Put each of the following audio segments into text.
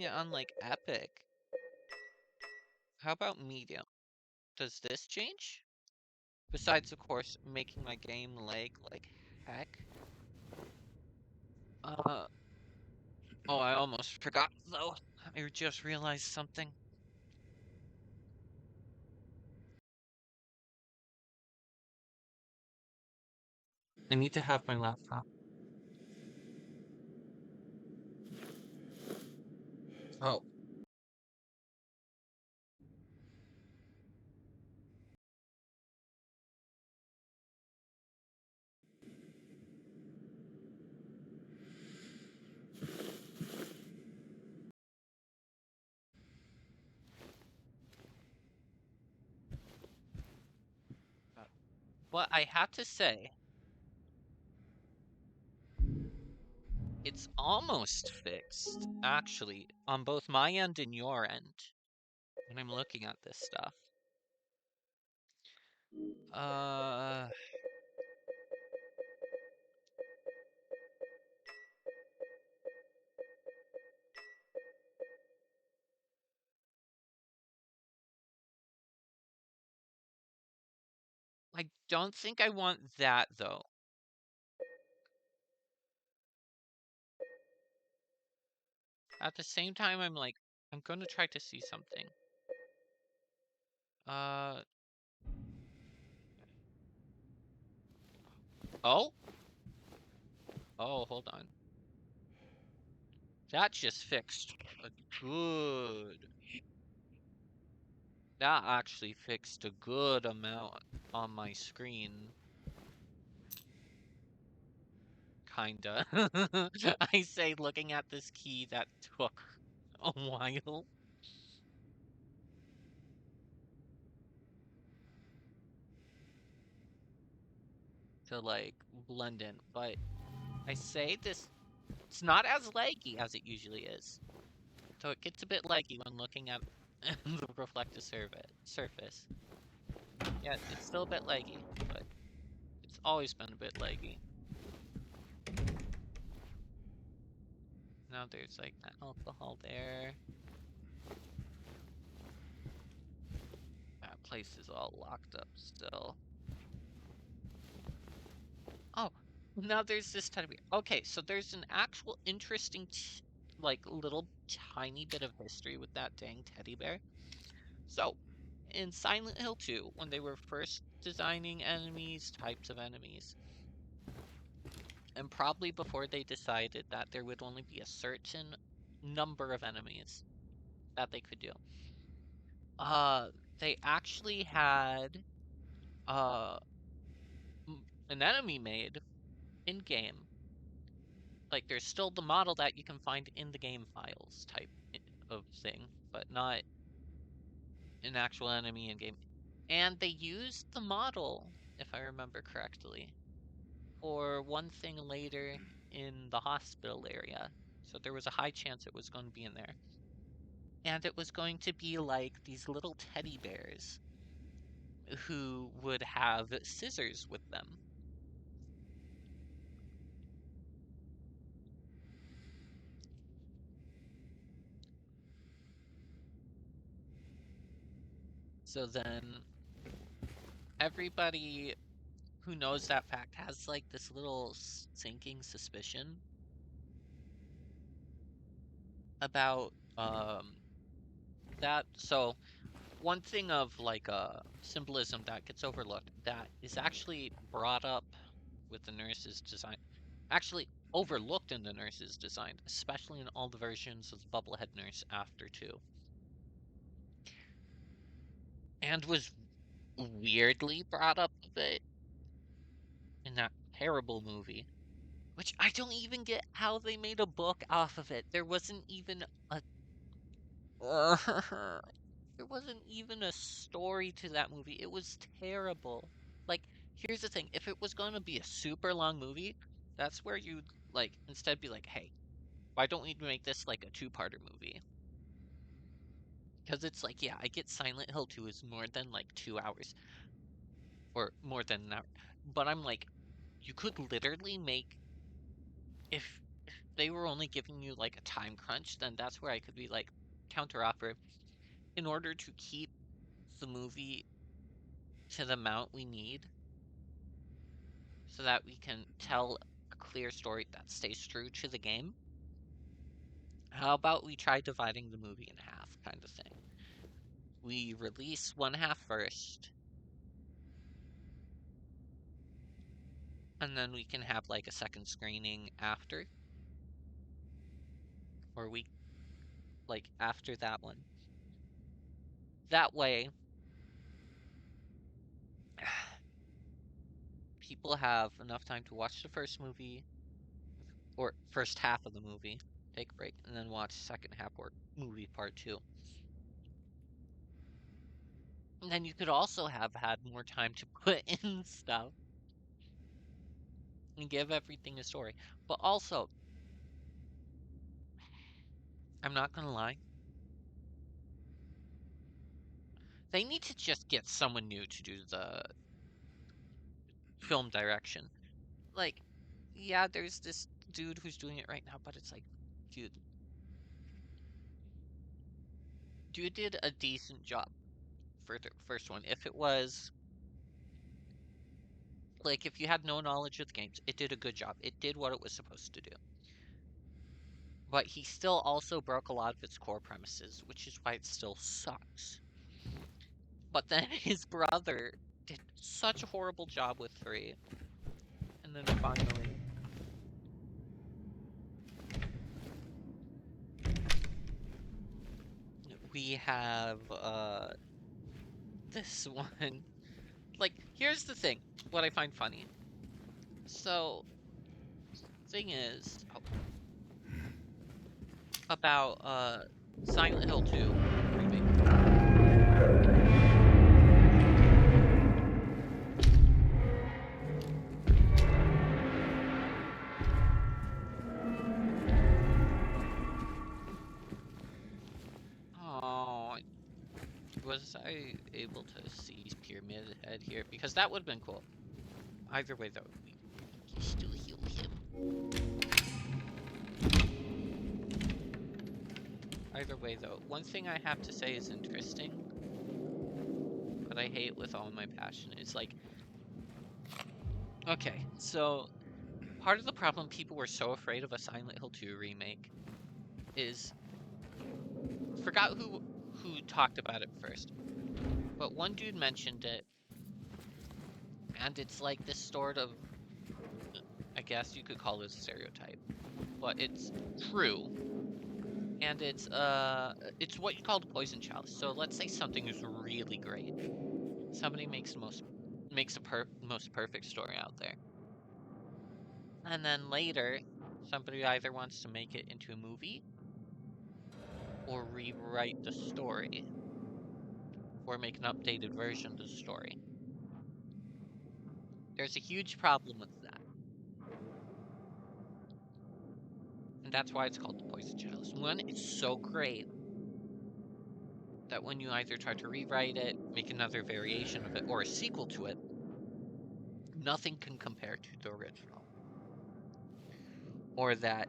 playing it on like Epic. How about medium? Does this change? Besides, of course, making my game lag like heck. Uh, oh, I almost forgot though. I just realized something. I need to have my laptop. Oh, but I have to say, it's almost fixed, actually, on both my end and your end, when I'm looking at this stuff. Uh, I don't think I want that though. At the same time, I'm like, I'm gonna try to see something. Uh, oh? Oh, hold on. That just fixed a good. That actually fixed a good amount on my screen. Kinda. I say looking at this key that took a while to like blend in, but I say this, it's not as laggy as it usually is. So it gets a bit laggy when looking at the reflective surface. Yeah, it's still a bit laggy, but it's always been a bit laggy. Now there's like that alcohol there. That place is all locked up still. Oh, now there's this tiny bit. Okay, so there's an actual interesting, like, little tiny bit of history with that dang teddy bear. So, in Silent Hill 2, when they were first designing enemies, types of enemies, and probably before they decided that there would only be a certain number of enemies that they could do, uh, they actually had uh an enemy made in game. Like there's still the model that you can find in the game files type of thing, but not an actual enemy in game. And they used the model, if I remember correctly, for one thing later in the hospital area. So there was a high chance it was going to be in there. And it was going to be like these little teddy bears who would have scissors with them. So then everybody who knows that fact has like this little sinking suspicion about that. So one thing of like symbolism that gets overlooked that is actually brought up with the nurse's design, actually overlooked in the nurse's design, especially in all the versions of the Bubblehead nurse after 2, and was weirdly brought up a bit in that terrible movie. Which I don't even get how they made a book off of it. There wasn't even a there wasn't even a story to that movie. It was terrible. Like, here's the thing, if it was going to be a super long movie, that's where you'd like instead be like, "Hey, why don't we make this like a two-parter movie?" Because it's like, yeah, I get Silent Hill 2 is more than like 2 hours or more than an hour. But I'm like, you could literally make if they were only giving you like a time crunch, then that's where I could be like counteroffer in order to keep the movie to the amount we need so that we can tell a clear story that stays true to the game. How about we try dividing the movie in half, kind of thing? We release one half first, and then we can have like a second screening after, or we like after that one. That way, people have enough time to watch the first movie or first half of the movie, take a break, and then watch second half or movie part two. And then you could also have had more time to put in stuff and give everything a story. But also, I'm not gonna lie, they need to just get someone new to do the film direction. Like, yeah, there's this dude who's doing it right now, but it's like, dude, dude did a decent job for the first one. If it was like if you had no knowledge of the games, it did a good job. It did what it was supposed to do. But he still also broke a lot of its core premises, which is why it still sucks. But then his brother did such a horrible job with 3. And then finally we have this one. Like, here's the thing, what I find funny. So, thing is about Silent Hill 2 remake. Oh, was I able to see Pyramid Head here? Because that would have been cool. Either way, though, we can still heal him. Either way, though, one thing I have to say is interesting, but I hate with all my passion, is like, okay, so part of the problem people were so afraid of a Silent Hill 2 remake is, forgot who talked about it first, but one dude mentioned it, and it's like this sort of, I guess you could call it a stereotype, but it's true, and it's what you call the poison chalice. So let's say something is really great, somebody makes the most perfect story out there, and then later somebody either wants to make it into a movie or rewrite the story or make an updated version of the story. There's a huge problem with that. And that's why it's called the Poison Chalice. One, it's so great that when you either try to rewrite it, make another variation of it, or a sequel to it, nothing can compare to the original. Or that,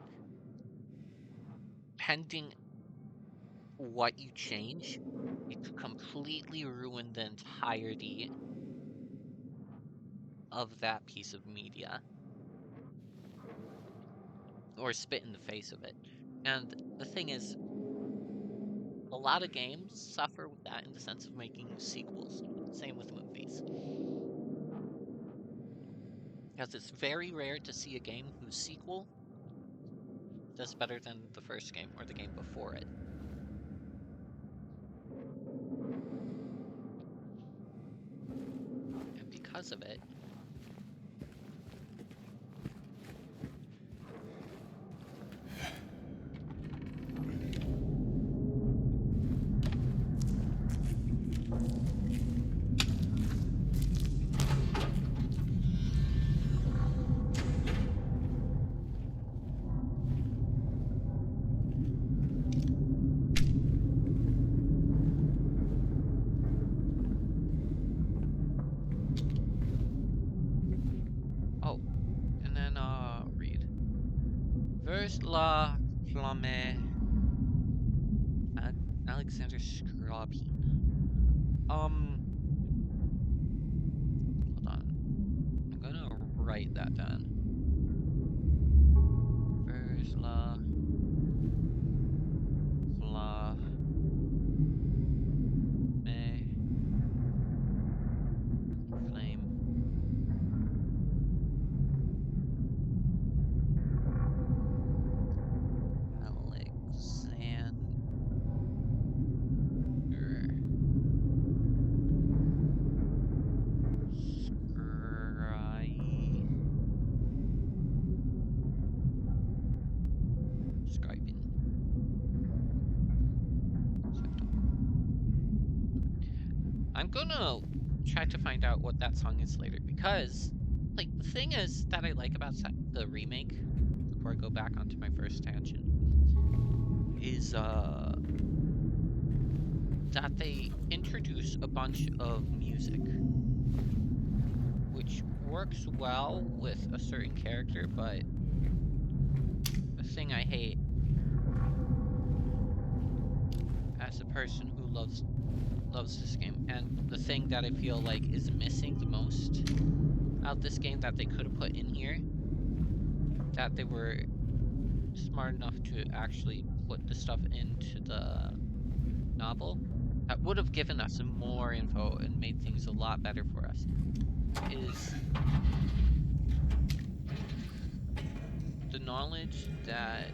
pending what you change, it could completely ruin the entirety of that piece of media. Or spit in the face of it. And the thing is, a lot of games suffer with that in the sense of making sequels. Same with movies. Because it's very rare to see a game whose sequel does better than the first game or the game before it. And because of it, Alexander Scriabin. Hold on. I'm gonna write that down. Versla. Blah. May. Flame. Scribing. I'm gonna try to find out what that song is later, because, like, the thing is that I like about the remake, before I go back onto my first tangent, is that they introduce a bunch of music, which works well with a certain character, but the thing I hate as a person who loves this game, and the thing that I feel like is missing the most out of this game that they could have put in here, that they were smart enough to actually put the stuff into the novel, that would have given us more info and made things a lot better for us, is the knowledge that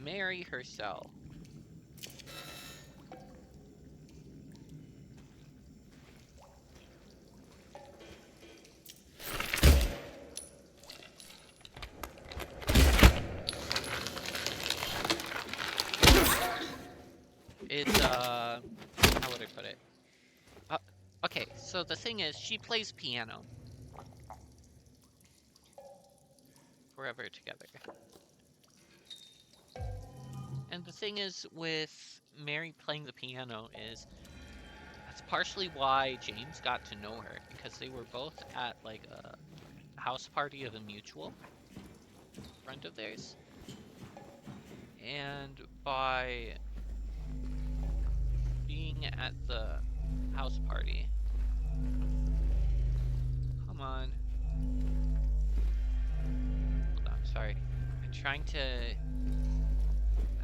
Mary herself is, how would I put it? Okay, so the thing is, she plays piano. Forever Together. And the thing is with Mary playing the piano is, that's partially why James got to know her, because they were both at like a house party of a mutual friend of theirs. And by being at the house party, come on. Hold on, sorry. I'm trying to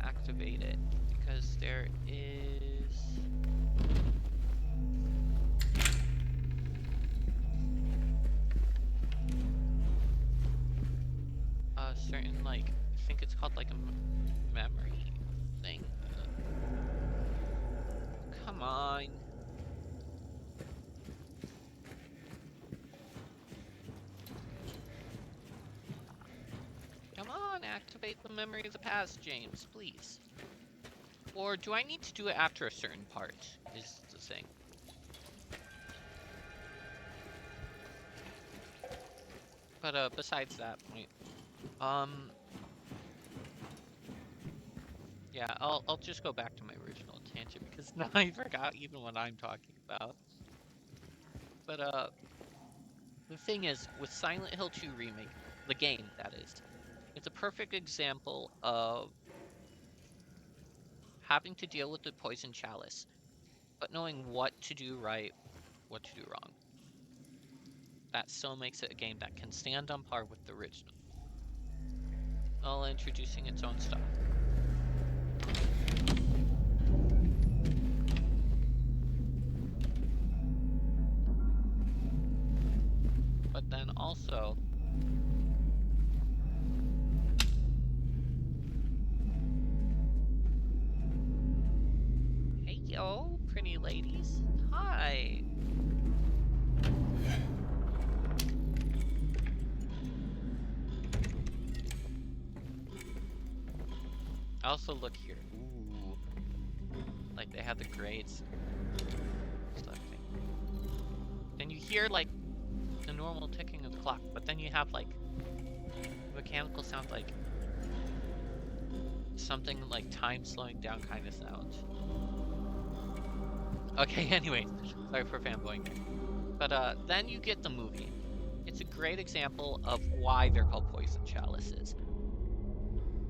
activate it because there is a certain, like, I think it's called like a memory thing. Come on. Come on, activate the memory of the past, James, please. Or do I need to do it after a certain part, is the thing. But besides that point, yeah, I'll just go back to my original tangent because now I forgot even what I'm talking about. But the thing is, with Silent Hill 2 Remake, the game that is, it's a perfect example of having to deal with the poison chalice, but knowing what to do right, what to do wrong. That still makes it a game that can stand on par with the original, while introducing its own stuff. But then also, hey yo, pretty ladies, hi. Also look here, ooh, like they have the grades stuff thing. Then you hear like the normal ticking of the clock, but then you have like mechanical sound, like something like time slowing down kind of sound. Okay, anyways, sorry for fanboying. But then you get the movie. It's a great example of why they're called poison chalices.